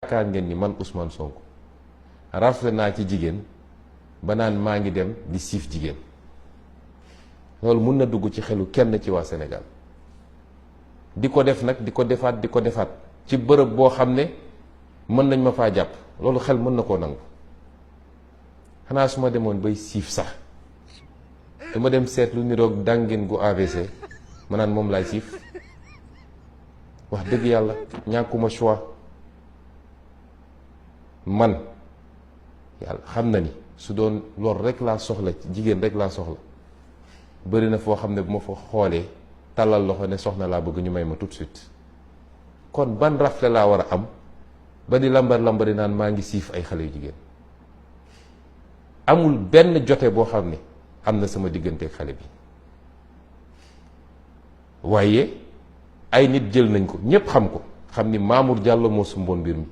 yaakaar ngeen ni man Ousmane Sonko rafle naa ci jigéen ba naan maa ngi dem di siif jigéen loolu mun na dugg ci xelu kenn ci waa Sénégal di ko def nag di ko defaat ci bërëb boo xam ne mën nañ ma faa jàpp loolu xel mën na koo nangu xanaa su ma demoon bay siif sax dama dem seet lu niroog dàngin gu AVC ma naan moom laay siif wax dëgg yàlla ñàkkuma choix man yàlla xam na ni su doon loolu rek laa soxla jigéen rek laa soxla bëri na foo xam ne bu ma fa xoolee tàllal loxo ne soxna laa bëgg ñu may ma tout de suite kon ban rafle laa war a am ba di lambari naan maa ngi siif ay xale yu jigéen amul benn jote boo xam ne am na sama digganteeg xale bi waaye ay nit jël nañ ko ñépp xam ko xam ni Mamour Diallo moo sumboon mbir mi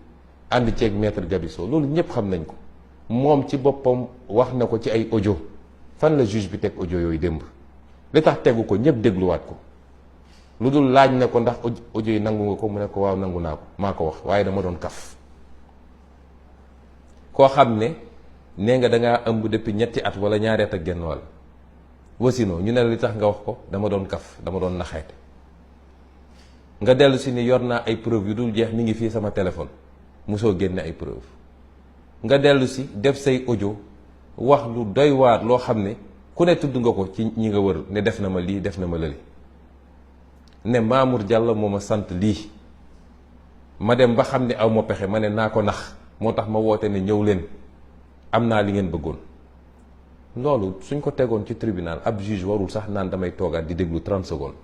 ànd ceeg maître Gabisso loolu ñépp xam nañ ko moom ci boppam wax na ko ci ay audio fan la juge bi teg audio yooyu démb li tax tegu ko ñépp dégluwaat ko lu dul laaj na ko ndax audio yi nangu nga ko mu ne ko waaw nangu naa ko maa ko wax waaye dama doon kaf koo xam ne nee nga dangaa ëmb depuis ñetti at wala ñaari at ak genn wàll wasino ñu ne la li tax nga wax ko dama doon kaf dama doon naxeete nga dellu si ni yor naa ay preuve yu dul jeex mi ngi fii sama téléphone mosoo génne ay preuve nga dellu si def say audio wax lu doy waar loo xam ne ku ne tudd nga ko ci ñi nga wër ne def na ma lii def na ma lële ne Mamour Diallo moo ma sant lii ma dem ba xam ne aw ma pexe ma ne naa ko nax moo tax ma woote ne ñëw leen am naa li ngeen bëggoon loolu suñ ko tegoon ci tribunal ab juge warul sax naan damay toogaat di déglu 30 secondes